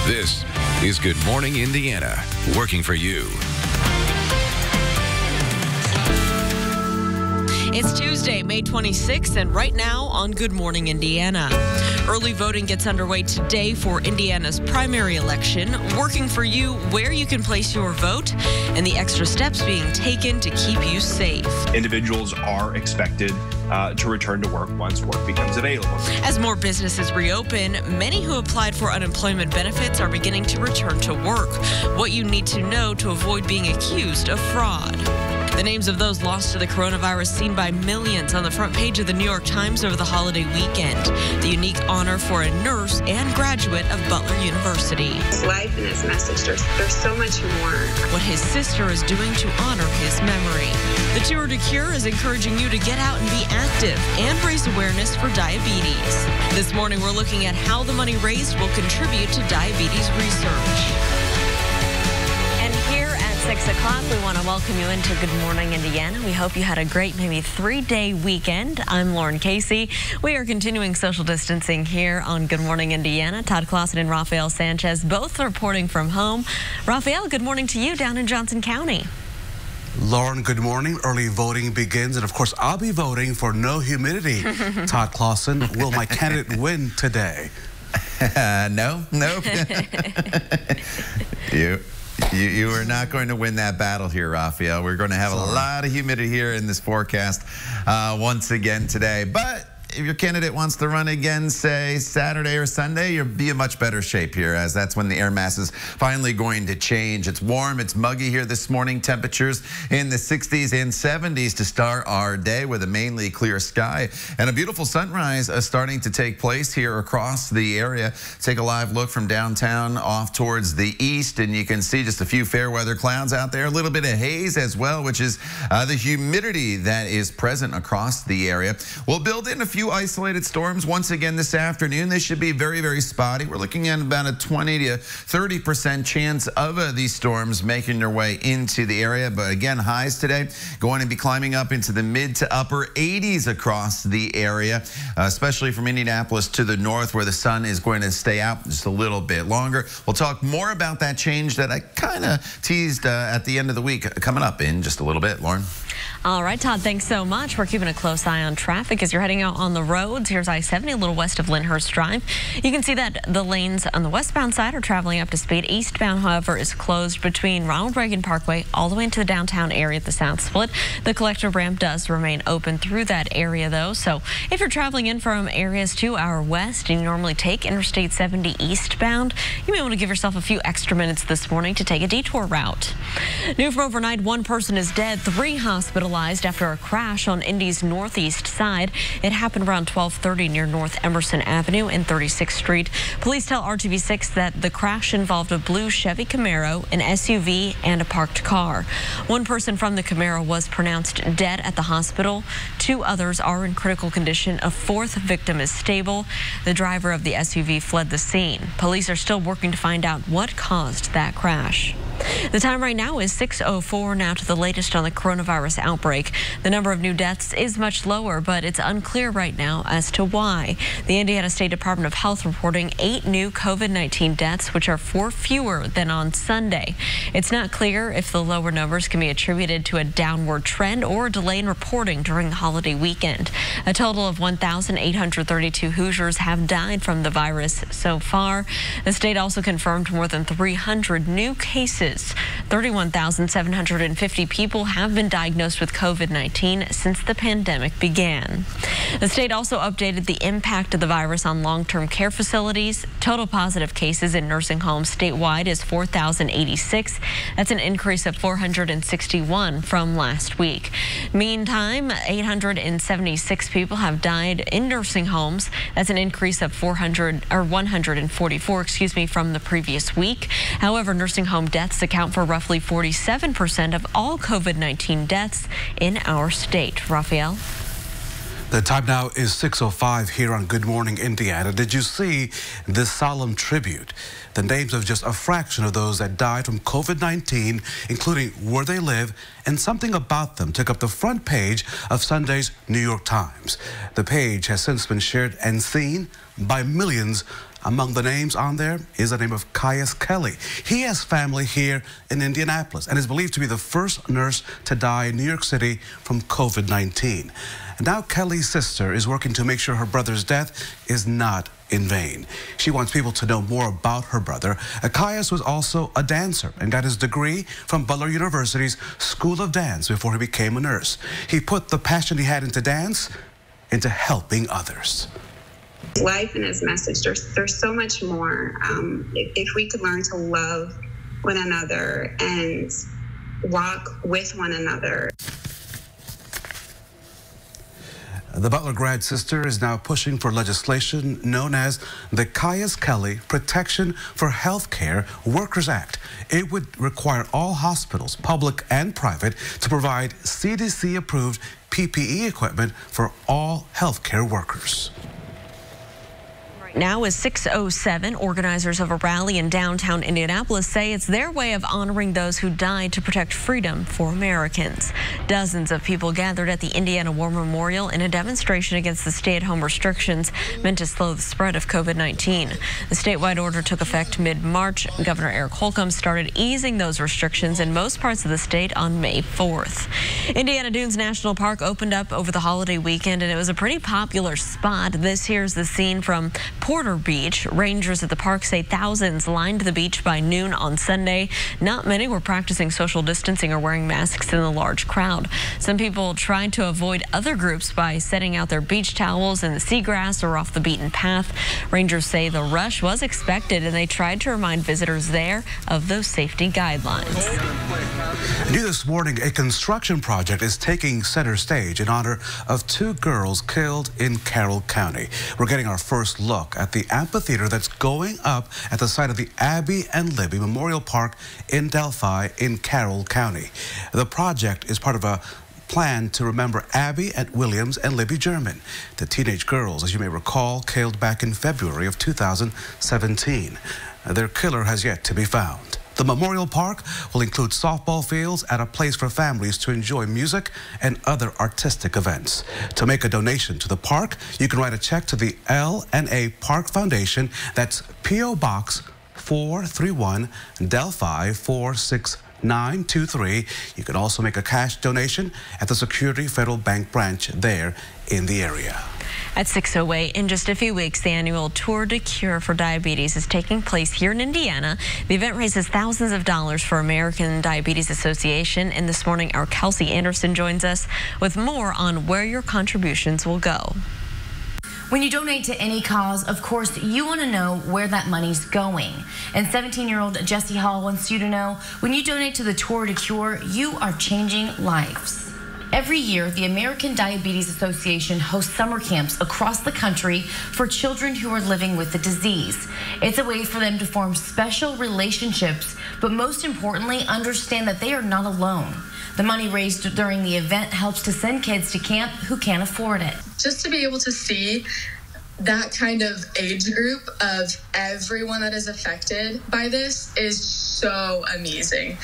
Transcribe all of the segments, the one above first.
This is Good Morning Indiana, working for you. It's Tuesday, May 26th, and right now on Good Morning Indiana. Early voting gets underway today for Indiana's primary election, working for you where you can place your vote and the extra steps being taken to keep you safe. Individuals are expected to return to work once work becomes available. As more businesses reopen, many who applied for unemployment benefits are beginning to return to work. What you need to know to avoid being accused of fraud. The names of those lost to the coronavirus seen by millions on the front page of the New York Times over the holiday weekend. The unique honor for a nurse and graduate of Butler University. His life and his message, there's so much more. What his sister is doing to honor his memory. The Tour de Cure is encouraging you to get out and be active and raise awareness for diabetes. This morning, we're looking at how the money raised will contribute to diabetes research. 6 o'clock, we want to welcome you into Good Morning Indiana. We hope you had a great, maybe 3-day weekend. I'm Lauren Casey. We are continuing social distancing here on Good Morning Indiana. Todd Clausen and Rafael Sanchez both reporting from home. Rafael, good morning to you down in Johnson County. Lauren, good morning. Early voting begins, and of course, I'll be voting for no humidity. Todd Clausen, will my candidate win today? No. You are not going to win that battle here, Rafael. We're going to have a lot of humidity here in this forecast once again today. But if your candidate wants to run again, say, Saturday or Sunday, you'll be in much better shape here, as that's when the air mass is finally going to change. It's warm, it's muggy here this morning. Temperatures in the 60s and 70s to start our day with a mainly clear sky. And a beautiful sunrise starting to take place here across the area. Take a live look from downtown off towards the east, and you can see just a few fair weather clouds out there. A little bit of haze as well, which is the humidity that is present across the area. We'll build in a few isolated storms once again this afternoon. They should be very, very spotty. We're looking at about a 20 to 30% chance of these storms making their way into the area. But again, highs today going to be climbing up into the mid to upper 80s across the area, especially from Indianapolis to the north, where the sun is going to stay out just a little bit longer. We'll talk more about that change that I kind of teased at the end of the week coming up in just a little bit. Lauren. All right, Todd, thanks so much. We're keeping a close eye on traffic as you're heading out on the roads. Here's I-70, a little west of Lyndhurst Drive. You can see that the lanes on the westbound side are traveling up to speed. Eastbound, however, is closed between Ronald Reagan Parkway all the way into the downtown area at the south split. The collector ramp does remain open through that area, though. So if you're traveling in from areas to our west and you normally take Interstate 70 eastbound, you may want to give yourself a few extra minutes this morning to take a detour route. New from overnight, one person is dead, 3 hospitalized after a crash on Indy's northeast side. It happened around 12:30 near North Emerson Avenue and 36th Street. Police tell RTV6 that the crash involved a blue Chevy Camaro, an SUV, and a parked car. One person from the Camaro was pronounced dead at the hospital. 2 others are in critical condition. A 4th victim is stable. The driver of the SUV fled the scene. Police are still working to find out what caused that crash. The time right now is 6:04. Now to the latest on the coronavirus outbreak. The number of new deaths is much lower, but it's unclear right now as to why. The Indiana State Department of Health reporting 8 new COVID-19 deaths, which are 4 fewer than on Sunday. It's not clear if the lower numbers can be attributed to a downward trend or a delay in reporting during the holiday weekend. A total of 1,832 Hoosiers have died from the virus so far. The state also confirmed more than 300 new cases. 31,750 people have been diagnosed with COVID-19 since the pandemic began. The state also updated the impact of the virus on long-term care facilities. Total positive cases in nursing homes statewide is 4,086. That's an increase of 461 from last week. Meantime, 876 people have died in nursing homes. That's an increase of 144, from the previous week. However, nursing home deaths account for roughly 47% of all COVID-19 deaths in our state. Rafael? The time now is 6:05 here on Good Morning Indiana. Did you see this solemn tribute? The names of just a fraction of those that died from COVID-19, including where they live, and something about them took up the front page of Sunday's New York Times. The page has since been shared and seen by millions Among the names on there is the name of Caius Kelly. He has family here in Indianapolis and is believed to be the first nurse to die in New York City from COVID-19. And now Kelly's sister is working to make sure her brother's death is not in vain. She wants people to know more about her brother. Caius was also a dancer and got his degree from Butler University's School of Dance before he became a nurse. He put the passion he had into dance into helping others. Life and his message, there's so much more. If we could learn to love one another and walk with one another. The Butler grad sister is now pushing for legislation known as the Caius Kelly Protection for Healthcare Workers Act. It would require all hospitals, public and private, to provide CDC-approved PPE equipment for all healthcare workers. Now is 6:07. Organizers of a rally in downtown Indianapolis say it's their way of honoring those who died to protect freedom for Americans. Dozens of people gathered at the Indiana War Memorial in a demonstration against the stay-at-home restrictions meant to slow the spread of COVID-19. The statewide order took effect mid-March. Governor Eric Holcomb started easing those restrictions in most parts of the state on May 4th. Indiana Dunes National Park opened up over the holiday weekend, and it was a pretty popular spot. This here's the scene from Porter Beach. Rangers at the park say thousands lined the beach by noon on Sunday. Not many were practicing social distancing or wearing masks in the large crowd. Some people tried to avoid other groups by setting out their beach towels in the seagrass or off the beaten path. Rangers say the rush was expected, and they tried to remind visitors there of those safety guidelines. New this morning, a construction project is taking center stage in honor of two girls killed in Carroll County. We're getting our first look at the amphitheater that's going up at the site of the Abby and Libby Memorial Park in Delphi in Carroll County. The project is part of a plan to remember Abby Williams and Libby German, the teenage girls, as you may recall, killed back in February of 2017. Their killer has yet to be found. The Memorial Park will include softball fields and a place for families to enjoy music and other artistic events. To make a donation to the park, you can write a check to the L&A Park Foundation. That's P.O. Box 431, Delphi 46923. You can also make a cash donation at the Security Federal Bank branch there in the area. At 6:08, in just a few weeks, the annual Tour de Cure for Diabetes is taking place here in Indiana. The event raises thousands of dollars for American Diabetes Association. And this morning, our Kelsey Anderson joins us with more on where your contributions will go. When you donate to any cause, of course, you want to know where that money's going. And 17-year-old Jessie Hall wants you to know, when you donate to the Tour de Cure, you are changing lives. Every year, the American Diabetes Association hosts summer camps across the country for children who are living with the disease. It's a way for them to form special relationships, but most importantly, understand that they are not alone. The money raised during the event helps to send kids to camp who can't afford it. Just to be able to see that kind of age group of everyone that is affected by this is so amazing.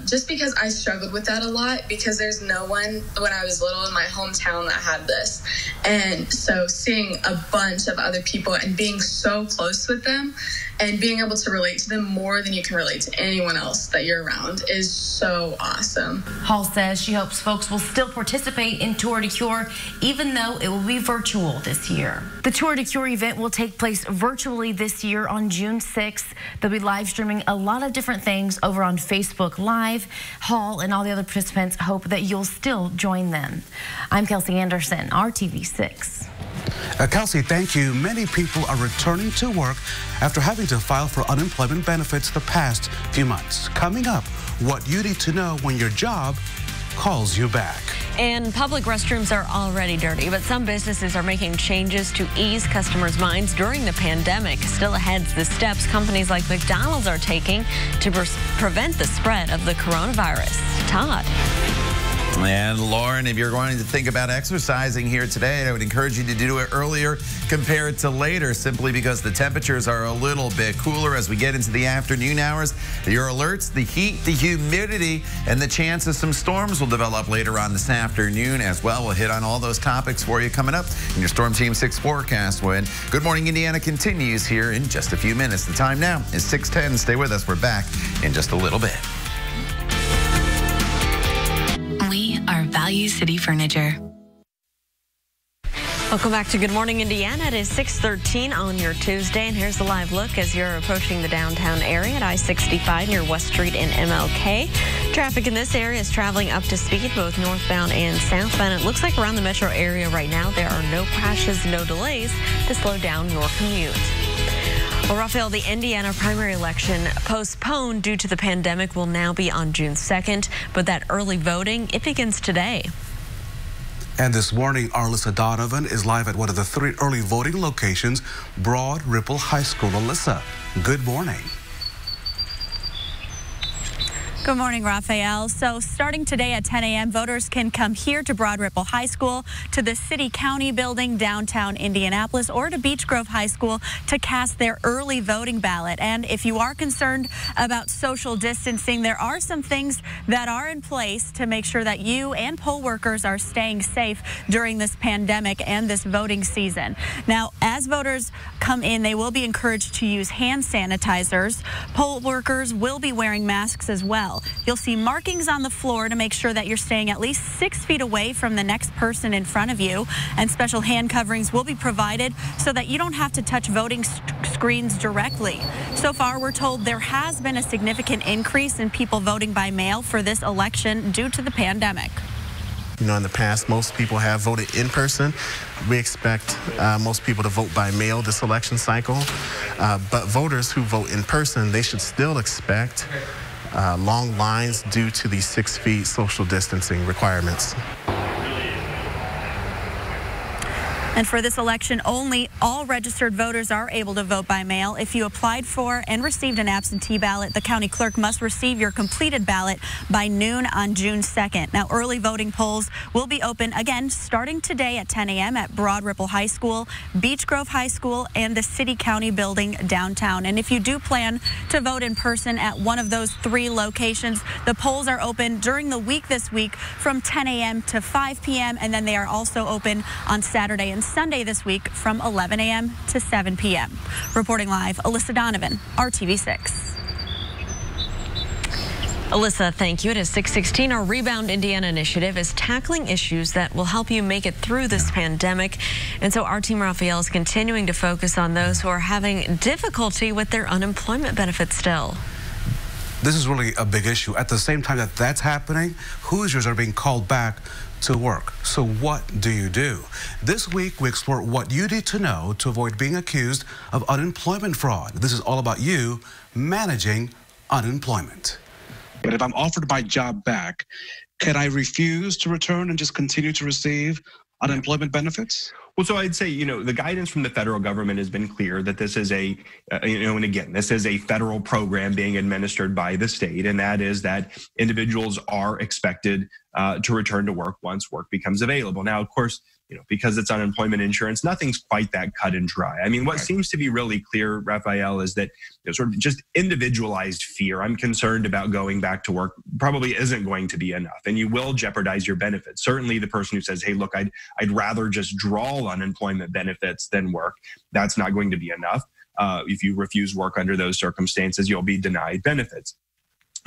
Just because I struggled with that a lot, because there's no one when I was little in my hometown that had this. And so seeing a bunch of other people and being so close with them and being able to relate to them more than you can relate to anyone else that you're around is so awesome. Hall says she hopes folks will still participate in Tour de Cure, even though it will be virtual this year. The Tour de Cure event will take place virtually this year on June 6th. They'll be live streaming a lot of different things over on Facebook Live. Hall and all the other participants hope that you'll still join them. I'm Kelsey Anderson, RTV6. Kelsey, thank you. Many people are returning to work after having to file for unemployment benefits the past few months. Coming up, what you need to know when your job calls you back. And public restrooms are already dirty, but some businesses are making changes to ease customers' minds during the pandemic. Still ahead's the steps companies like McDonald's are taking to prevent the spread of the coronavirus. Todd. And Lauren, if you're going to think about exercising here today, I would encourage you to do it earlier compared to later, simply because the temperatures are a little bit cooler as we get into the afternoon hours. Your alerts, the heat, the humidity, and the chance of some storms will develop later on this afternoon as well. We'll hit on all those topics for you coming up in your Storm Team 6 forecast when Good Morning Indiana continues here in just a few minutes. The time now is 6:10. Stay with us. We're back in just a little bit. We are Value City Furniture. Welcome back to Good Morning Indiana. It is 6:13 on your Tuesday, and here's the live look as you're approaching the downtown area at I-65 near West Street and MLK. Traffic in this area is traveling up to speed, both northbound and southbound. It looks like around the metro area right now there are no crashes, no delays to slow down your commute. Well, Raphael, the Indiana primary election postponed due to the pandemic will now be on June 2nd, but that early voting, it begins today. And this morning, Alyssa Donovan is live at one of the 3 early voting locations, Broad Ripple High School. Alyssa, good morning. Good morning, Raphael. So starting today at 10 a.m., voters can come here to Broad Ripple High School, to the City County Building, downtown Indianapolis, or to Beech Grove High School to cast their early voting ballot. And if you are concerned about social distancing, there are some things that are in place to make sure that you and poll workers are staying safe during this pandemic and this voting season. Now, as voters come in, they will be encouraged to use hand sanitizers. Poll workers will be wearing masks as well. You'll see markings on the floor to make sure that you're staying at least 6 feet away from the next person in front of you, and special hand coverings will be provided so that you don't have to touch voting screens directly. So far, we're told there has been a significant increase in people voting by mail for this election due to the pandemic. You know, in the past, most people have voted in person. We expect most people to vote by mail this election cycle. But voters who vote in person, they should still expect long lines due to the 6 feet social distancing requirements. And for this election only, all registered voters are able to vote by mail. If you applied for and received an absentee ballot, the county clerk must receive your completed ballot by noon on June 2nd. Now, early voting polls will be open again starting today at 10 a.m. at Broad Ripple High School, Beech Grove High School, and the City County Building downtown. And if you do plan to vote in person at one of those 3 locations, the polls are open during the week this week from 10 a.m. to 5 p.m. and then they are also open on Saturday and Sunday this week from 11 a.m. to 7 p.m. Reporting live, Alyssa Donovan, RTV6. Alyssa, thank you. It is 6:16. Our Rebound Indiana initiative is tackling issues that will help you make it through this pandemic. And so our team, Raphael, is continuing to focus on those who are having difficulty with their unemployment benefits still. This is really a big issue. At the same time that that's happening, Hoosiers are being called back to work. So what do you do? This week, we explore what you need to know to avoid being accused of unemployment fraud. This is all about you managing unemployment. But if I'm offered my job back, can I refuse to return and just continue to receive unemployment benefits? Well, so I'd say, you know, the guidance from the federal government has been clear that this is a, and again, this is a federal program being administered by the state, and that is that individuals are expected to return to work once work becomes available. Now, of course, you know, because it's unemployment insurance, nothing's quite that cut and dry. I mean, what seems to be really clear, Raphael, is that sort of just individualized fear. I'm concerned about going back to work probably isn't going to be enough, and you will jeopardize your benefits. Certainly the person who says, hey, look, I'd rather just draw unemployment benefits than work, that's not going to be enough. If you refuse work under those circumstances, you'll be denied benefits.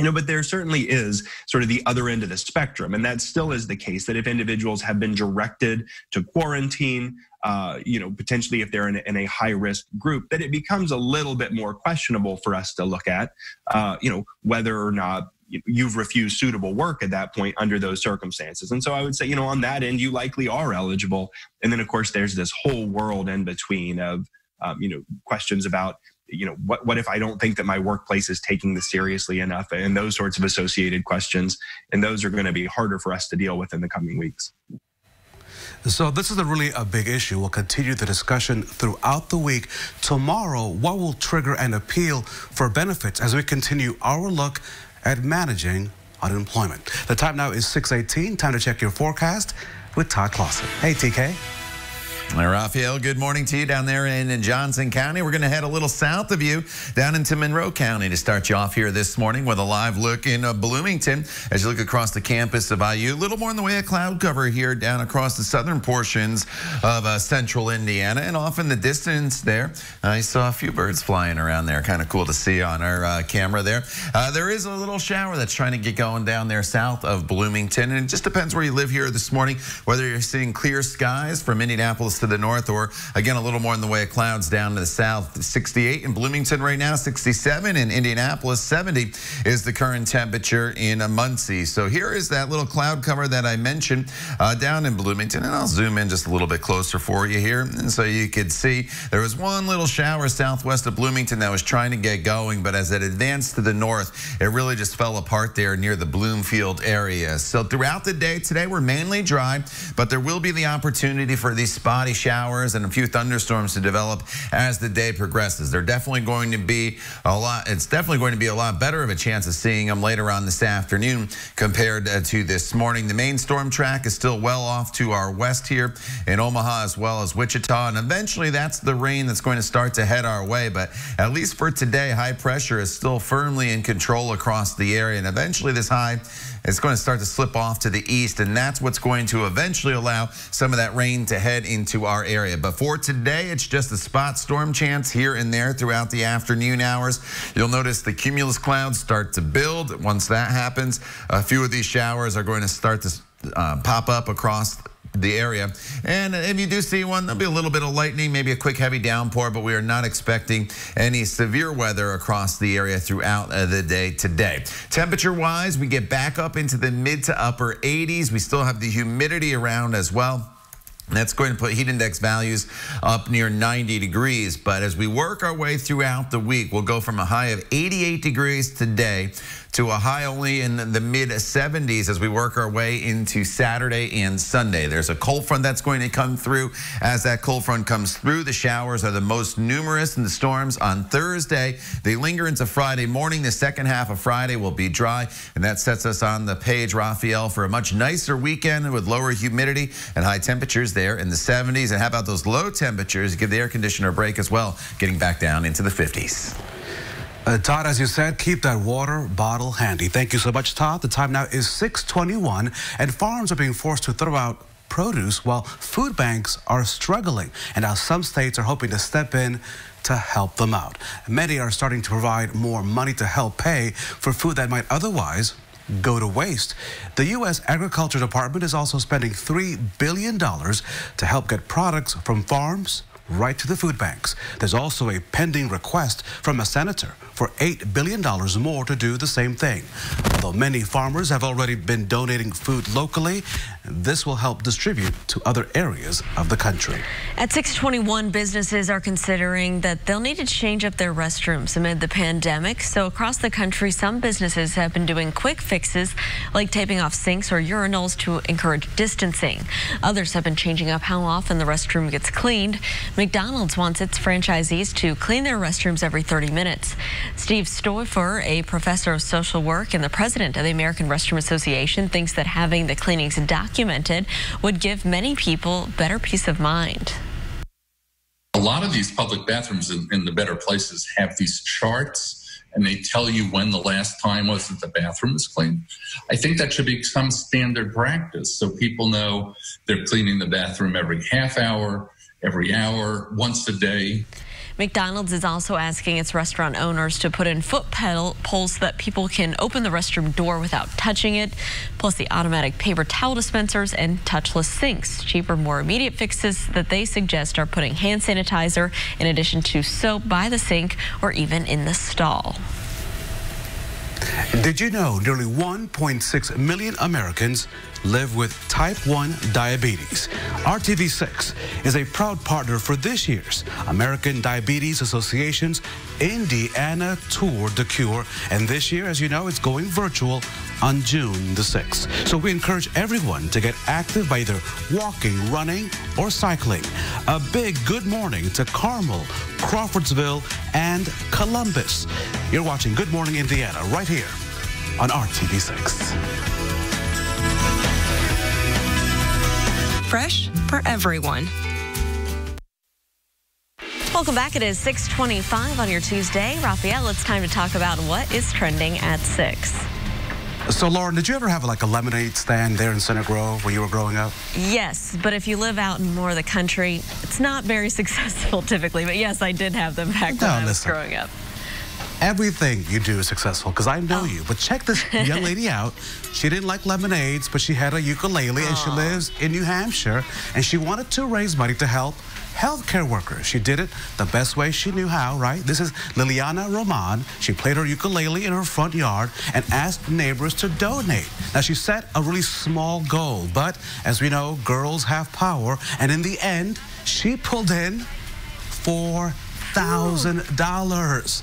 You know, but there certainly is sort of the other end of the spectrum, and that still is the case, that if individuals have been directed to quarantine, you know, potentially if they're in a high-risk group, that it becomes a little bit more questionable for us to look at, you know, whether or not you've refused suitable work at that point under those circumstances. And so I would say, you know, on that end, you likely are eligible. And then, of course, there's this whole world in between of, you know, questions about, you know, what if I don't think that my workplace is taking this seriously enough, and those sorts of associated questions. And those are going to be harder for us to deal with in the coming weeks. So this is really a big issue. We'll continue the discussion throughout the week. Tomorrow, what will trigger an appeal for benefits as we continue our look at managing unemployment. The time now is 6:18. Time to check your forecast with Todd Clausen. Hey, TK. Raphael, good morning to you down there in Johnson County. We're going to head a little south of you down into Monroe County to start you off here this morning with a live look in Bloomington. As you look across the campus of IU, a little more in the way of cloud cover here down across the southern portions of central Indiana. And off in the distance there, I saw a few birds flying around there. Kind of cool to see on our camera there. There is a little shower that's trying to get going down there south of Bloomington. And it just depends where you live here this morning, whether you're seeing clear skies from Indianapolis to the north, or again a little more in the way of clouds down to the south. 68 in Bloomington right now, 67 in Indianapolis, 70 is the current temperature in Muncie. So here is that little cloud cover that I mentioned down in Bloomington, and I'll zoom in just a little bit closer for you here, and so you could see there was one little shower southwest of Bloomington that was trying to get going, but as it advanced to the north, it really just fell apart there near the Bloomfield area. So throughout the day today, we're mainly dry, but there will be the opportunity for these spotty showers and a few thunderstorms to develop as the day progresses. They're definitely going to be it's definitely going to be a lot better of a chance of seeing them later on this afternoon compared to this morning. The main storm track is still well off to our west here in Omaha as well as Wichita, and eventually that's the rain that's going to start to head our way. But at least for today, high pressure is still firmly in control across the area, and eventually this high is going to start to slip off to the east, and that's what's going to eventually allow some of that rain to head into our area. But for today, it's just a spot storm chance here and there throughout the afternoon hours. You'll notice the cumulus clouds start to build. Once that happens, a few of these showers are going to start to pop up across the area, and if you do see one, there'll be a little bit of lightning, maybe a quick heavy downpour, but we are not expecting any severe weather across the area throughout the day today. Temperature wise, we get back up into the mid to upper 80s. We still have the humidity around as well. That's going to put heat index values up near 90 degrees. But as we work our way throughout the week, we'll go from a high of 88 degrees today to a high only in the mid 70s as we work our way into Saturday and Sunday. There's a cold front that's going to come through. As that cold front comes through, the showers are the most numerous, and the storms on Thursday, they linger into Friday morning. The second half of Friday will be dry, and that sets us on the page, Raphael, for a much nicer weekend with lower humidity and high temperatures there in the 70s. And how about those low temperatures? Give the air conditioner a break as well, getting back down into the 50s. Todd, as you said, keep that water bottle handy. Thank you so much, Todd. The time now is 6:21, and farms are being forced to throw out produce while food banks are struggling. And now some states are hoping to step in to help them out. Many are starting to provide more money to help pay for food that might otherwise go to waste. The U.S. Agriculture Department is also spending $3 billion to help get products from farms right to the food banks. There's also a pending request from a senator for $8 billion more to do the same thing. Although many farmers have already been donating food locally, this will help distribute to other areas of the country. At 6:21, businesses are considering that they'll need to change up their restrooms amid the pandemic. So across the country, some businesses have been doing quick fixes like taping off sinks or urinals to encourage distancing. Others have been changing up how often the restroom gets cleaned. McDonald's wants its franchisees to clean their restrooms every 30 minutes. Steve Stouffer, a professor of social work and the president of the American Restroom Association, thinks that having the cleanings documented would give many people better peace of mind. A lot of these public bathrooms in the better places have these charts, and they tell you when the last time was that the bathroom was cleaned. I think that should become standard practice so people know they're cleaning the bathroom every half hour, every hour, once a day. McDonald's is also asking its restaurant owners to put in foot poles so that people can open the restroom door without touching it, plus the automatic paper towel dispensers and touchless sinks. Cheaper, more immediate fixes that they suggest are putting hand sanitizer in addition to soap by the sink or even in the stall. Did you know nearly 1.6 million Americans live with type 1 diabetes? RTV6 is a proud partner for this year's American Diabetes Association's Indiana Tour de Cure. And this year, as you know, it's going virtual on June the 6th. So we encourage everyone to get active by either walking, running, or cycling. A big good morning to Carmel, Crawfordsville, and Columbus. You're watching Good Morning Indiana right here on RTV6. Fresh for everyone. Welcome back. It is 6:25 on your Tuesday. Raphael, it's time to talk about what is trending at 6. So, Lauren, did you ever have like a lemonade stand there in Center Grove when you were growing up? Yes, but if you live out in more of the country, it's not very successful typically. But yes, I did have them back when I was growing up. Everything you do is successful because I know you. But check this young lady out. She didn't like lemonades, but she had a ukulele and she lives in New Hampshire. And she wanted to raise money to help healthcare workers. She did it the best way she knew how, right? This is Liliana Rahman. She played her ukulele in her front yard and asked neighbors to donate. Now, she set a really small goal, but as we know, girls have power. And in the end, she pulled in $4,000.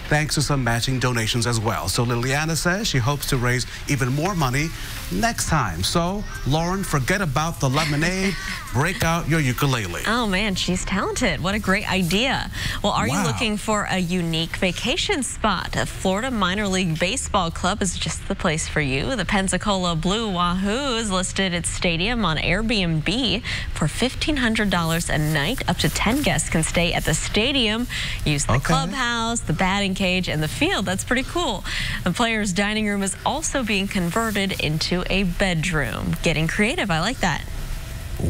Thanks to some matching donations as well. So Liliana says she hopes to raise even more money next time. So, Lauren, forget about the lemonade. Break out your ukulele. Oh, man, she's talented. What a great idea. Well, are you looking for a unique vacation spot? A Florida Minor League Baseball club is just the place for you. The Pensacola Blue Wahoos listed its stadium on Airbnb for $1,500 a night. Up to 10 guests can stay at the stadium, use the clubhouse, the batting cage, and the field. That's pretty cool. The players' dining room is also being converted into a bedroom. Getting creative. I like that.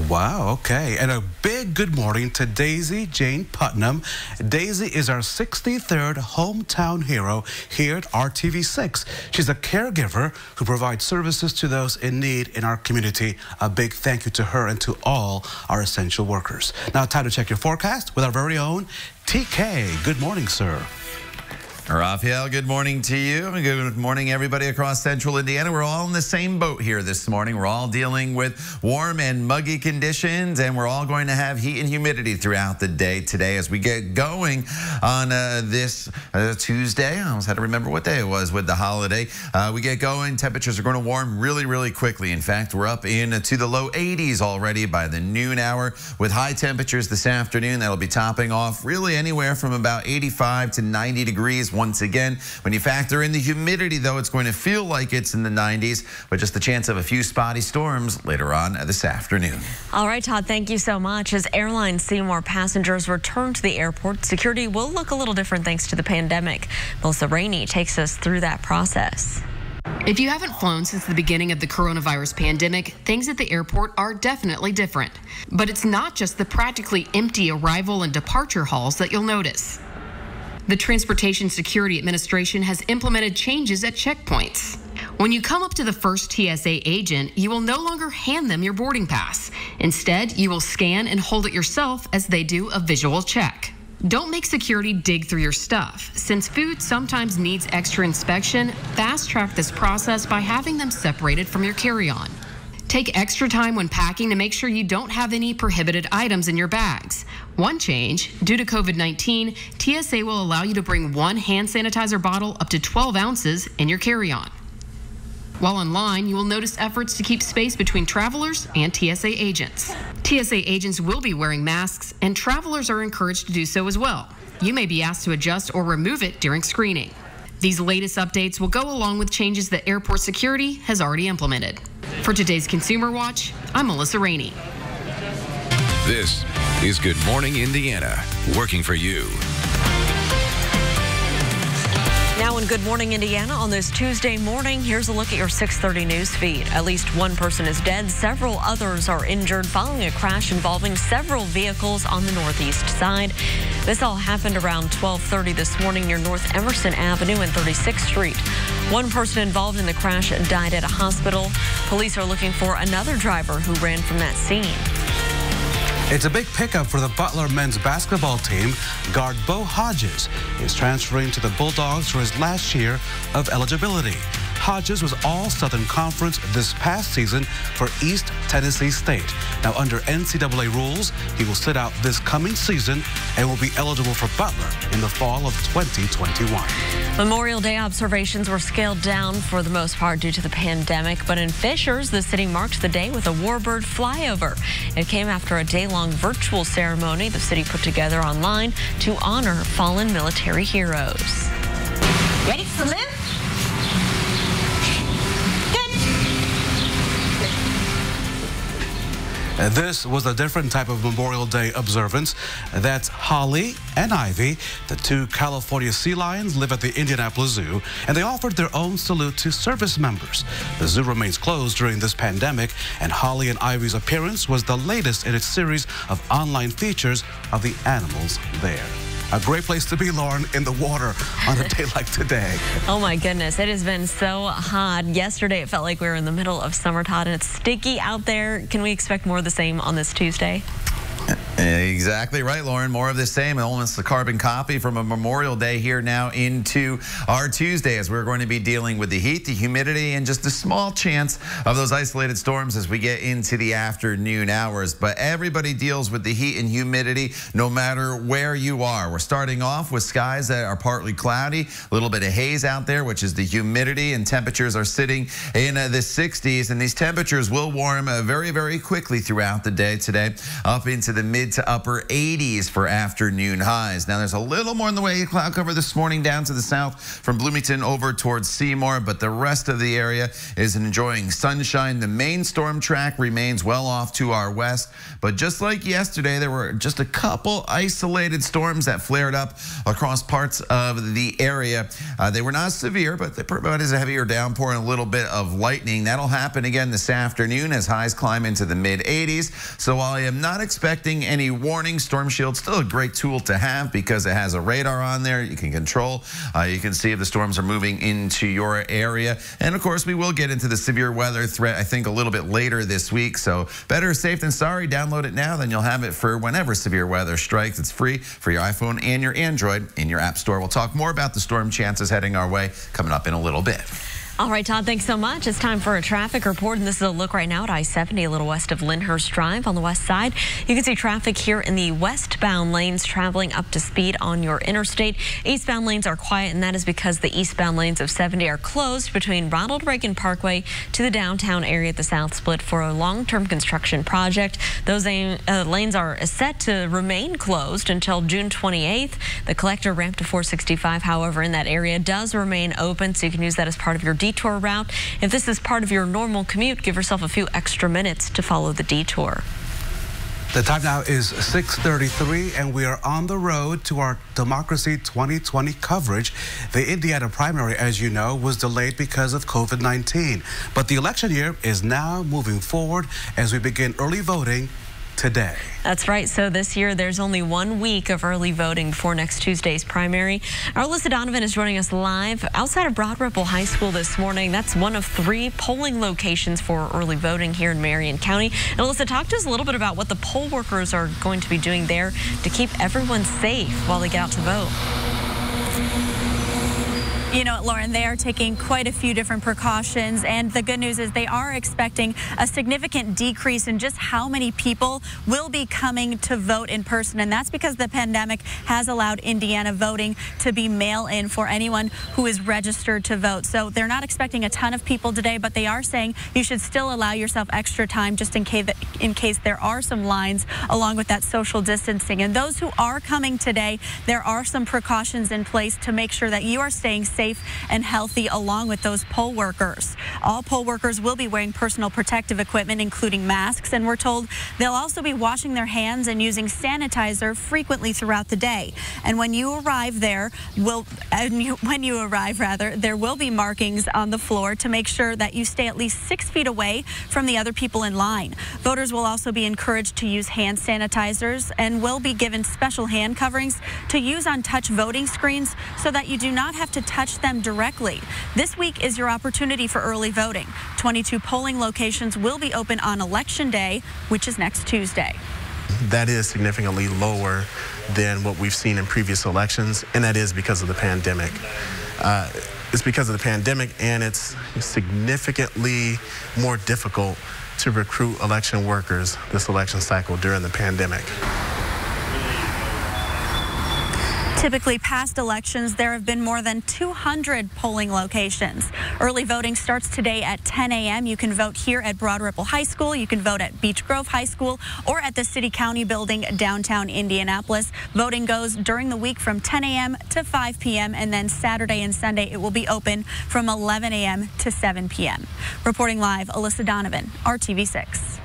Wow, okay. And a big good morning to Daisy Jane Putnam. Daisy is our 63rd hometown hero here at RTV6. She's a caregiver who provides services to those in need in our community. A big thank you to her and to all our essential workers. Now, time to check your forecast with our very own TK. Good morning, sir. Raphael, good morning to you. Good morning, everybody across central Indiana. We're all in the same boat here this morning. We're all dealing with warm and muggy conditions, and we're all going to have heat and humidity throughout the day today as we get going on this Tuesday. I almost had to remember what day it was with the holiday. We get going. Temperatures are going to warm really, really quickly. In fact, we're up into the low 80s already by the noon hour with high temperatures this afternoon. That'll be topping off really anywhere from about 85 to 90 degrees. Once again, when you factor in the humidity, though, it's going to feel like it's in the 90s, but just the chance of a few spotty storms later on this afternoon. All right, Todd, thank you so much. As airlines see more passengers return to the airport, security will look a little different thanks to the pandemic. Melissa Rainey takes us through that process. If you haven't flown since the beginning of the coronavirus pandemic, things at the airport are definitely different. But it's not just the practically empty arrival and departure halls that you'll notice. The Transportation Security Administration has implemented changes at checkpoints. When you come up to the first TSA agent, you will no longer hand them your boarding pass. Instead, you will scan and hold it yourself as they do a visual check. Don't make security dig through your stuff. Since food sometimes needs extra inspection, fast-track this process by having them separated from your carry-on. Take extra time when packing to make sure you don't have any prohibited items in your bags. One change, due to COVID-19, TSA will allow you to bring one hand sanitizer bottle up to 12 ounces in your carry-on. While online, you will notice efforts to keep space between travelers and TSA agents. TSA agents will be wearing masks, and travelers are encouraged to do so as well. You may be asked to adjust or remove it during screening. These latest updates will go along with changes that airport security has already implemented. For today's Consumer Watch, I'm Melissa Rainey. This is Good Morning Indiana, working for you. Now in Good Morning Indiana on this Tuesday morning, here's a look at your 6:30 news feed. At least one person is dead. Several others are injured following a crash involving several vehicles on the northeast side. This all happened around 12:30 this morning near North Emerson Avenue and 36th Street. One person involved in the crash died at a hospital. Police are looking for another driver who ran from that scene. It's a big pickup for the Butler men's basketball team. Guard Bo Hodges is transferring to the Bulldogs for his last year of eligibility. Hodges was All-Southern Conference this past season for East Tennessee State. Now, under NCAA rules, he will sit out this coming season and will be eligible for Butler in the fall of 2021. Memorial Day observations were scaled down for the most part due to the pandemic, but in Fishers, the city marked the day with a warbird flyover. It came after a day-long virtual ceremony the city put together online to honor fallen military heroes. Ready to live? This was a different type of Memorial Day observance. That's Holly and Ivy. The two California sea lions live at the Indianapolis Zoo, and they offered their own salute to service members. The zoo remains closed during this pandemic, and Holly and Ivy's appearance was the latest in its series of online features of the animals there. A great place to be, Lauren, in the water on a day like today. Oh my goodness, it has been so hot. Yesterday it felt like we were in the middle of summer, Todd, and it's sticky out there. Can we expect more of the same on this Tuesday? Exactly right, Lauren. More of the same. Almost a carbon copy from a Memorial Day here now into our Tuesday, as we're going to be dealing with the heat, the humidity, and just a small chance of those isolated storms as we get into the afternoon hours. But everybody deals with the heat and humidity no matter where you are. We're starting off with skies that are partly cloudy, a little bit of haze out there, which is the humidity, and temperatures are sitting in the 60s. And these temperatures will warm very, very quickly throughout the day today, up into the mid to upper 80s for afternoon highs. Now, there's a little more in the way of cloud cover this morning down to the south from Bloomington over towards Seymour, but the rest of the area is enjoying sunshine. The main storm track remains well off to our west, but just like yesterday, there were just a couple isolated storms that flared up across parts of the area. They were not severe, but they provided a heavier downpour and a little bit of lightning. That'll happen again this afternoon as highs climb into the mid 80s. So while I am not expecting any warning, Storm Shield's still a great tool to have because it has a radar on there you can control. You can see if the storms are moving into your area. And of course, we will get into the severe weather threat, I think, a little bit later this week. So better safe than sorry. Download it now, then you'll have it for whenever severe weather strikes. It's free for your iPhone and your Android in your app store. We'll talk more about the storm chances heading our way coming up in a little bit. All right, Todd, thanks so much. It's time for a traffic report, and this is a look right now at I-70, a little west of Lyndhurst Drive on the west side. You can see traffic here in the westbound lanes traveling up to speed on your interstate. Eastbound lanes are quiet, and that is because the eastbound lanes of 70 are closed between Ronald Reagan Parkway to the downtown area at the South Split for a long-term construction project. Those lanes are set to remain closed until June 28th. The collector ramp to 465, however, in that area does remain open, so you can use that as part of your detour route. If this is part of your normal commute, give yourself a few extra minutes to follow the detour. The time now is 6:33, and we are on the road to our Democracy 2020 coverage. The Indiana primary, as you know, was delayed because of COVID-19. But the election year is now moving forward as we begin early voting today. That's right. So this year, there's only 1 week of early voting before next Tuesday's primary. Our Alyssa Donovan is joining us live outside of Broad Ripple High School this morning. That's one of 3 polling locations for early voting here in Marion County. And Alyssa, talk to us a little bit about what the poll workers are going to be doing there to keep everyone safe while they get out to vote. You know what, Lauren, they are taking quite a few different precautions, and the good news is they are expecting a significant decrease in just how many people will be coming to vote in person, and that's because the pandemic has allowed Indiana voting to be mail-in for anyone who is registered to vote. So they're not expecting a ton of people today, but they are saying you should still allow yourself extra time just in case there are some lines along with that social distancing. And those who are coming today, there are some precautions in place to make sure that you are staying safe and healthy along with those poll workers. All poll workers will be wearing personal protective equipment, including masks, and we're told they'll also be washing their hands and using sanitizer frequently throughout the day. And when you arrive there, there will be markings on the floor to make sure that you stay at least 6 feet away from the other people in line. Voters will also be encouraged to use hand sanitizers and will be given special hand coverings to use on touch voting screens so that you do not have to touch them directly. This week is your opportunity for early voting. 22 polling locations will be open on Election Day, which is next Tuesday. That is significantly lower than what we've seen in previous elections, and that is because of the pandemic. It's because of the pandemic, and it's significantly more difficult to recruit election workers this election cycle during the pandemic. Typically, past elections, there have been more than 200 polling locations. Early voting starts today at 10 a.m. You can vote here at Broad Ripple High School. You can vote at Beech Grove High School or at the City County Building downtown Indianapolis. Voting goes during the week from 10 a.m. to 5 p.m. and then Saturday and Sunday it will be open from 11 a.m. to 7 p.m. Reporting live, Alyssa Donovan, RTV6.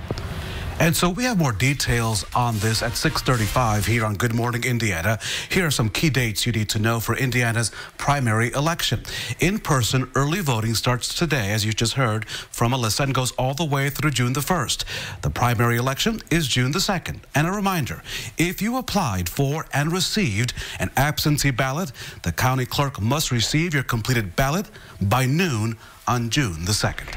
And so we have more details on this at 6:35 here on Good Morning Indiana. Here are some key dates you need to know for Indiana's primary election. In-person early voting starts today, as you just heard from Alyssa, and goes all the way through June the 1st. The primary election is June the 2nd. And a reminder, if you applied for and received an absentee ballot, the county clerk must receive your completed ballot by noon on June the 2nd.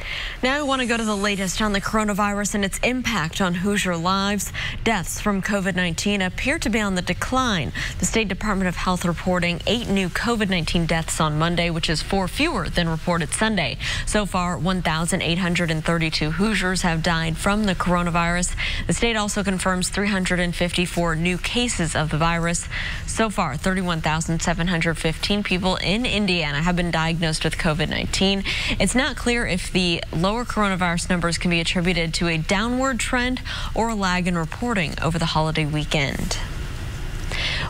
Now I want to go to the latest on the coronavirus and its impact on Hoosier lives. Deaths from COVID-19 appear to be on the decline. The State Department of Health reporting 8 new COVID-19 deaths on Monday, which is 4 fewer than reported Sunday. So far, 1,832 Hoosiers have died from the coronavirus. The state also confirms 354 new cases of the virus. So far, 31,715 people in Indiana have been diagnosed with COVID-19. It's not clear if the lower coronavirus numbers can be attributed to a downward trend or a lag in reporting over the holiday weekend.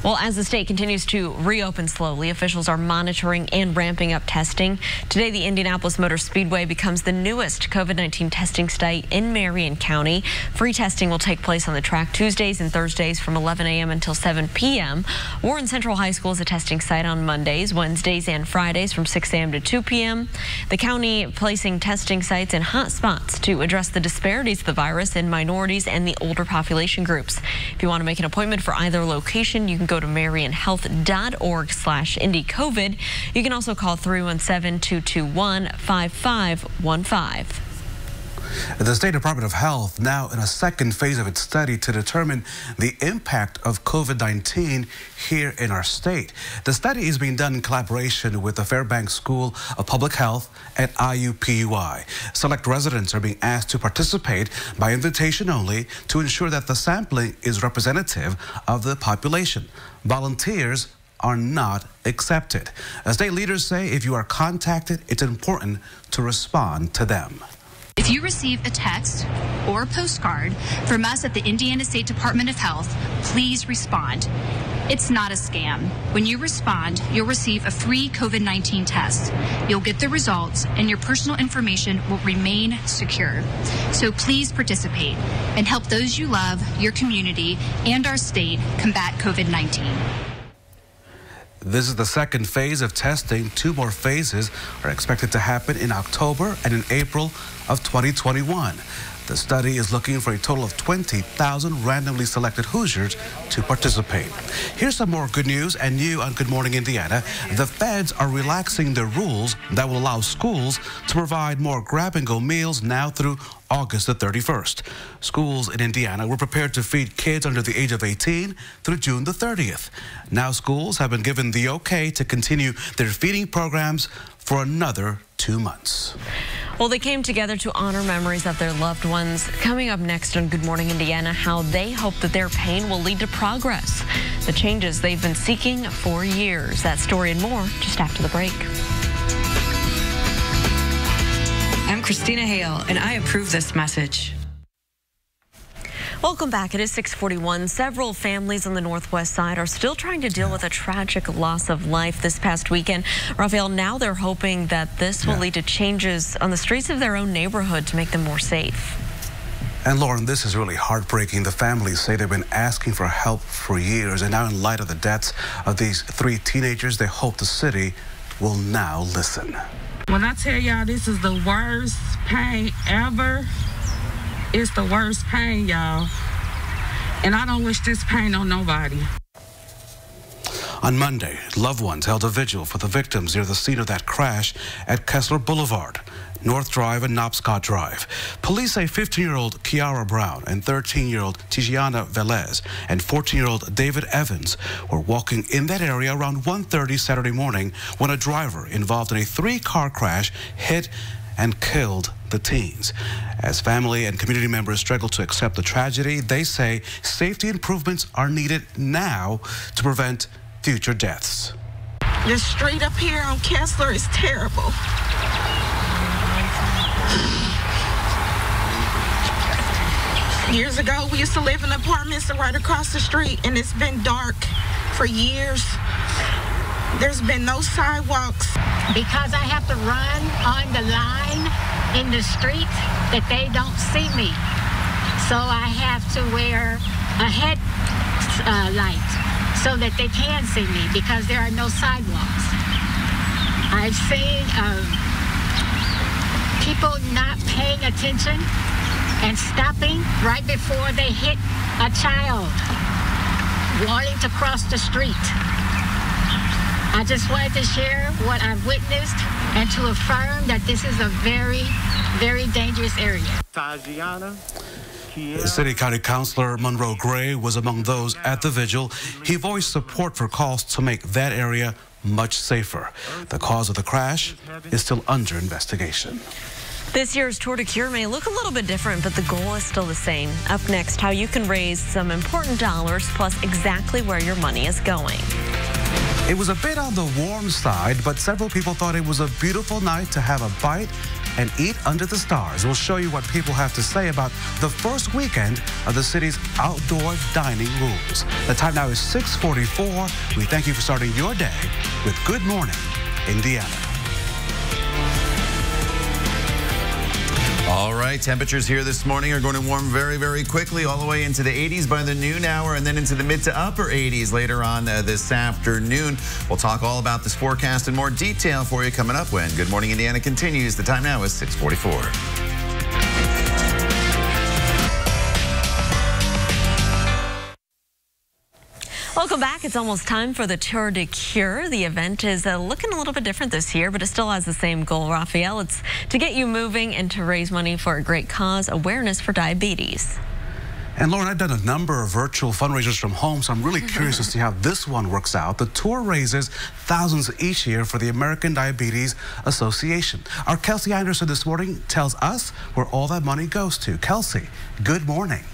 Well, as the state continues to reopen slowly, officials are monitoring and ramping up testing. Today, the Indianapolis Motor Speedway becomes the newest COVID-19 testing site in Marion County. Free testing will take place on the track Tuesdays and Thursdays from 11 a.m. until 7 p.m. Warren Central High School is a testing site on Mondays, Wednesdays, and Fridays from 6 a.m. to 2 p.m. The county placing testing sites in hot spots to address the disparities of the virus in minorities and the older population groups. If you want to make an appointment for either location, you can go to marionhealth.org/IndyCovid. You can also call 317-221-5515. The State Department of Health now in a second phase of its study to determine the impact of COVID-19 here in our state. The study is being done in collaboration with the Fairbanks School of Public Health at IUPUI. Select residents are being asked to participate by invitation only to ensure that the sampling is representative of the population. Volunteers are not accepted. State leaders say if you are contacted, it's important to respond to them. If you receive a text or a postcard from us at the Indiana State Department of Health, please respond. It's not a scam. When you respond, you'll receive a free COVID-19 test. You'll get the results and your personal information will remain secure. So please participate and help those you love, your community, and our state combat COVID-19. This is the second phase of testing. 2 more phases are expected to happen in October and in April of 2021. The study is looking for a total of 20,000 randomly selected Hoosiers to participate. Here's some more good news and new on Good Morning Indiana. The feds are relaxing the rules that will allow schools to provide more grab-and-go meals now through August the 31st. Schools in Indiana were prepared to feed kids under the age of 18 through June the 30th. Now schools have been given the okay to continue their feeding programs for another 2 months. Well, they came together to honor memories of their loved ones. Coming up next on Good Morning Indiana, how they hope that their pain will lead to progress. The changes they've been seeking for years. That story and more just after the break. I'm Christina Hale, and I approve this message. Welcome back. It is 6:41. Several families on the Northwest Side are still trying to deal with a tragic loss of life this past weekend. Raphael, now they're hoping that this will lead to changes on the streets of their own neighborhood to make them more safe. And Lauren, this is really heartbreaking. The families say they've been asking for help for years, and now in light of the deaths of these 3 teenagers, they hope the city will now listen. When I tell y'all this is the worst pain ever, it's the worst pain, y'all. And I don't wish this pain on nobody. On Monday, loved ones held a vigil for the victims near the scene of that crash at Kessler Boulevard, North Drive and Knobscott Drive. Police say 15-year-old Kiara Brown and 13-year-old Tiziana Velez and 14-year-old David Evans were walking in that area around 1:30 Saturday morning when a driver involved in a 3-car crash hit and killed the teens. As family and community members struggle to accept the tragedy, they say safety improvements are needed now to prevent future deaths. The street up here on Kessler is terrible. Years ago, we used to live in apartments right across the street, and it's been dark for years. There's been no sidewalks. Because I have to run on the line in the street that they don't see me. So I have to wear a head light so that they can see me because there are no sidewalks. I've seen people not paying attention and stopping right before they hit a child wanting to cross the street. I just wanted to share what I've witnessed and to affirm that this is a very, very dangerous area. City County Councilor Monroe Gray was among those at the vigil. He voiced support for calls to make that area much safer. The cause of the crash is still under investigation. This year's Tour de Cure may look a little bit different, but the goal is still the same. Up next, how you can raise some important dollars, plus exactly where your money is going. It was a bit on the warm side, but several people thought it was a beautiful night to have a bite and eat under the stars. We'll show you what people have to say about the first weekend of the city's outdoor dining rules. The time now is 6:44. We thank you for starting your day with Good Morning, Indiana. All right, temperatures here this morning are going to warm very, very quickly, all the way into the 80s by the noon hour and then into the mid to upper 80s later on this afternoon. We'll talk all about this forecast in more detail for you coming up when Good Morning Indiana continues. The time now is 6:44. Welcome back. It's almost time for the Tour de Cure. The event is looking a little bit different this year, but it still has the same goal, Raphael. It's to get you moving and to raise money for a great cause, awareness for diabetes. And Lauren, I've done a number of virtual fundraisers from home, so I'm really curious to see how this one works out. The tour raises thousands each year for the American Diabetes Association. Our Kelsey Anderson this morning tells us where all that money goes to. Kelsey, good morning.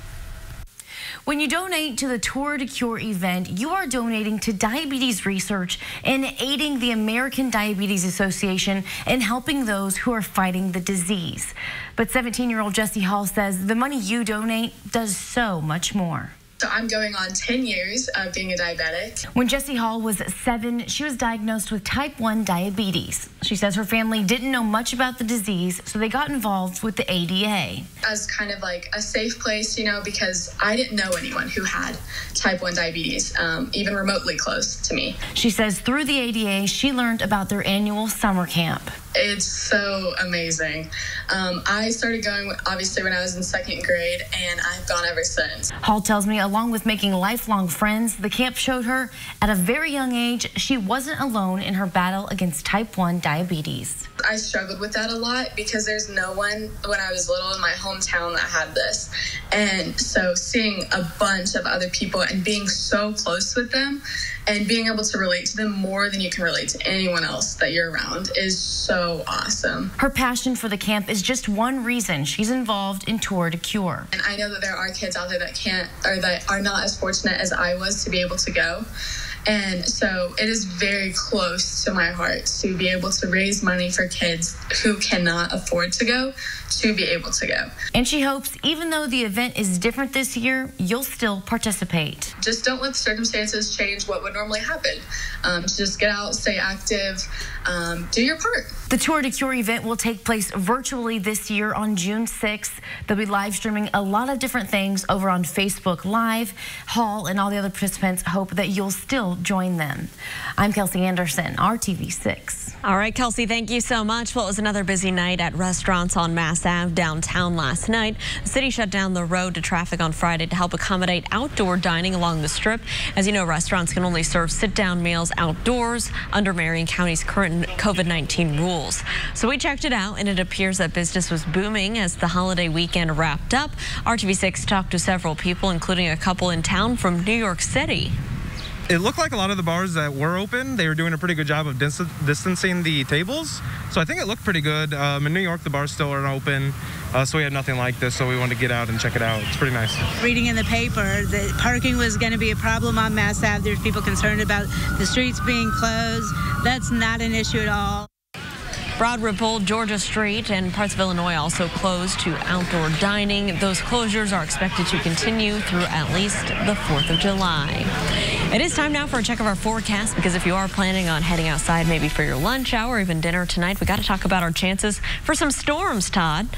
When you donate to the Tour de Cure event, you are donating to diabetes research and aiding the American Diabetes Association and helping those who are fighting the disease. But 17-year-old Jessie Hall says the money you donate does so much more. So I'm going on 10 years of being a diabetic. When Jessie Hall was 7, she was diagnosed with type 1 diabetes. She says her family didn't know much about the disease, so they got involved with the ADA. As kind of like a safe place, you know, because I didn't know anyone who had type 1 diabetes, even remotely close to me. She says through the ADA, she learned about their annual summer camp. It's so amazing. I started going, obviously, when I was in 2nd grade, and I've gone ever since. Hall tells me, along with making lifelong friends, the camp showed her at a very young age she wasn't alone in her battle against type 1 diabetes. I struggled with that a lot because there's no one when I was little in my hometown that had this. And so seeing a bunch of other people and being so close with them and being able to relate to them more than you can relate to anyone else that you're around is so awesome. Her passion for the camp is just one reason she's involved in Tour de Cure. And I know that there are kids out there that can't, or that are not as fortunate as I was to be able to go. And so it is very close to my heart to be able to raise money for kids who cannot afford to go, to be able to go. And she hopes even though the event is different this year, you'll still participate. Just don't let the circumstances change what would normally happen. Just get out, stay active, do your part. The Tour de Cure event will take place virtually this year on June 6th. They'll be live streaming a lot of different things over on Facebook Live. Hall and all the other participants hope that you'll still join them. I'm Kelsey Anderson, RTV6. All right, Kelsey, thank you so much. Well, it was another busy night at restaurants on Mass Ave downtown last night. The city shut down the road to traffic on Friday to help accommodate outdoor dining along the Strip. As you know, restaurants can only serve sit-down meals outdoors under Marion County's current COVID-19 rules. So we checked it out, and it appears that business was booming as the holiday weekend wrapped up. RTV6 talked to several people, including a couple in town from New York City. It looked like a lot of the bars that were open, they were doing a pretty good job of distancing the tables. So I think it looked pretty good. In New York, the bars still aren't open, so we had nothing like this, so we wanted to get out and check it out. It's pretty nice. Reading in the paper that parking was going to be a problem on Mass Ave. There's people concerned about the streets being closed. That's not an issue at all. Broad Ripple, Georgia Street, and parts of Illinois also closed to outdoor dining. Those closures are expected to continue through at least the 4th of July. It is time now for a check of our forecast, because if you are planning on heading outside maybe for your lunch hour or even dinner tonight, we got to talk about our chances for some storms, Todd.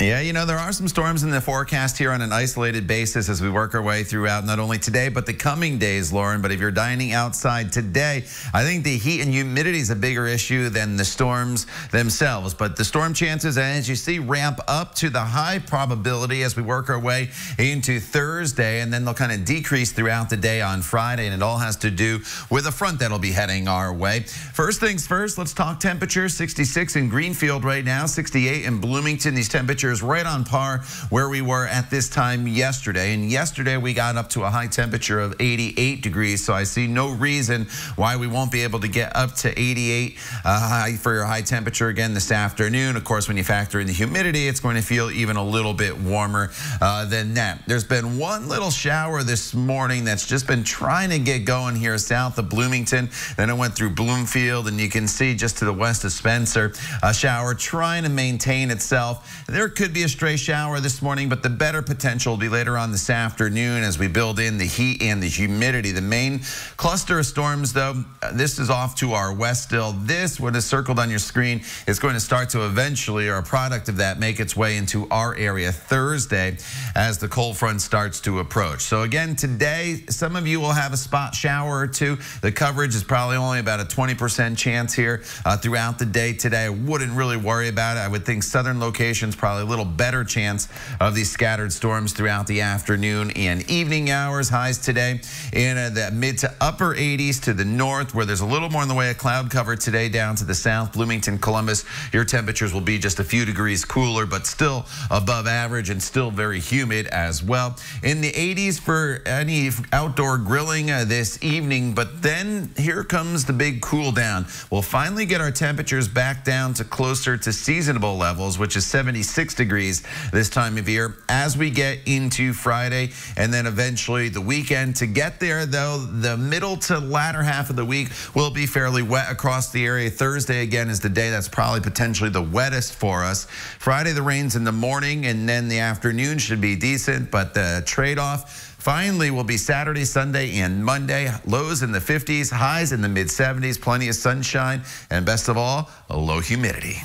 Yeah, you know, there are some storms in the forecast here on an isolated basis as we work our way throughout not only today, but the coming days, Lauren. But if you're dining outside today, I think the heat and humidity is a bigger issue than the storms themselves. But the storm chances, as you see, ramp up to the high probability as we work our way into Thursday, and then they'll kind of decrease throughout the day on Friday, and it all has to do with a front that'll be heading our way. First things first, let's talk temperatures. 66 in Greenfield right now, 68 in Bloomington. These temperatures right on par where we were at this time yesterday. And yesterday we got up to a high temperature of 88 degrees. So I see no reason why we won't be able to get up to 88 high for your high temperature again this afternoon. Of course, when you factor in the humidity, it's going to feel even a little bit warmer than that. There's been one little shower this morning that's just been trying to get going here south of Bloomington. Then it went through Bloomfield, and you can see just to the west of Spencer, a shower trying to maintain itself. There could be a stray shower this morning, but the better potential will be later on this afternoon as we build in the heat and the humidity. The main cluster of storms, though, this is off to our west still. This, what is circled on your screen, is going to start to eventually, or a product of that, make its way into our area Thursday as the cold front starts to approach. So again, today, some of you will have a spot shower or two. The coverage is probably only about a 20% chance here throughout the day today. I wouldn't really worry about it. I would think southern locations probably a little better chance of these scattered storms throughout the afternoon and evening hours. Highs today in the mid to upper 80s to the north, where there's a little more in the way of cloud cover today down to the south. Bloomington, Columbus, your temperatures will be just a few degrees cooler, but still above average and still very humid as well. In the 80s for any outdoor grilling this evening, but then here comes the big cool down. We'll finally get our temperatures back down to closer to seasonable levels, which is 76 degrees this time of year as we get into Friday and then eventually the weekend. To get there, though, the middle to latter half of the week will be fairly wet across the area. Thursday, again, is the day that's probably potentially the wettest for us. Friday, the rains in the morning, and then the afternoon should be decent, but the trade-off finally will be Saturday, Sunday, and Monday. Lows in the 50s, highs in the mid-70s, plenty of sunshine, and best of all, a low humidity.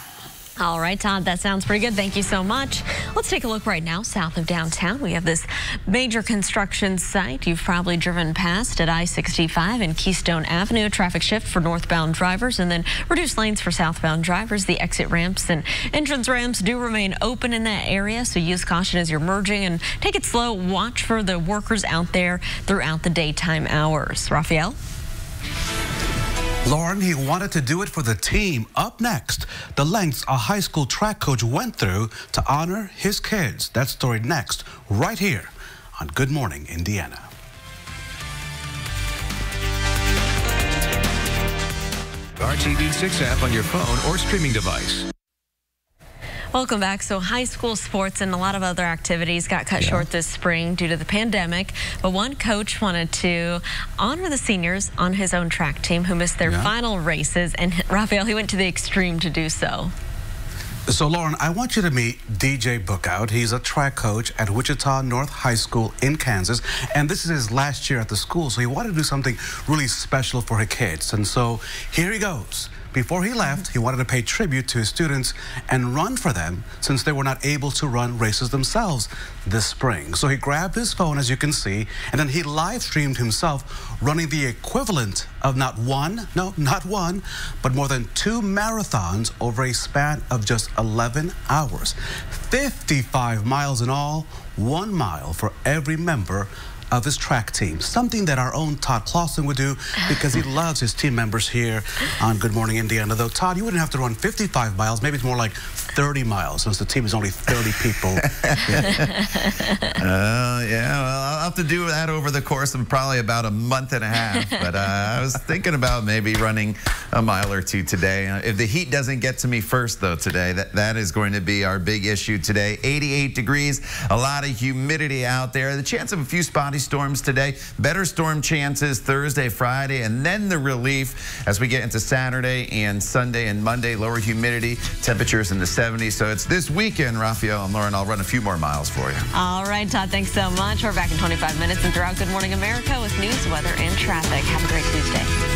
All right, Todd, that sounds pretty good. Thank you so much. Let's take a look right now south of downtown. We have this major construction site you've probably driven past at I-65 and Keystone Avenue. Traffic shift for northbound drivers and then reduced lanes for southbound drivers. The exit ramps and entrance ramps do remain open in that area, so use caution as you're merging and take it slow. Watch for the workers out there throughout the daytime hours. Raphael? Lauren, he wanted to do it for the team. Up next, the lengths a high school track coach went through to honor his kids. That story next, right here on Good Morning Indiana. RTV6 app on your phone or streaming device. Welcome back. So high school sports and a lot of other activities got cut short this spring due to the pandemic. But one coach wanted to honor the seniors on his own track team who missed their final races. And Raphael, he went to the extreme to do so. So, Lauren, I want you to meet DJ Bookout. He's a track coach at Wichita North High School in Kansas. And this is his last year at the school. So he wanted to do something really special for his kids. And so here he goes. Before he left, he wanted to pay tribute to his students and run for them since they were not able to run races themselves this spring. So he grabbed his phone, as you can see, and then he live streamed himself running the equivalent of not one, but more than 2 marathons over a span of just 11 hours. 55 miles in all, 1 mile for every member of his track team, something that our own Todd Clausen would do because he loves his team members here on Good Morning Indiana. Though, Todd, you wouldn't have to run 55 miles. Maybe it's more like 30 miles since the team is only 30 people. Yeah, well, I'll have to do that over the course of probably about a month and a half. But I was thinking about maybe running a mile or two today. If the heat doesn't get to me first, though, today, that is going to be our big issue today. 88 degrees, a lot of humidity out there. The chance of a few spotty storms today. Better storm chances Thursday, Friday, and then the relief as we get into Saturday and Sunday and Monday. Lower humidity, temperatures in the 70s. So it's this weekend, Raphael and Lauren. I'll run a few more miles for you. All right, Todd, thanks so much. We're back in 25 minutes and throughout Good Morning America with news, weather, and traffic. Have a great Tuesday.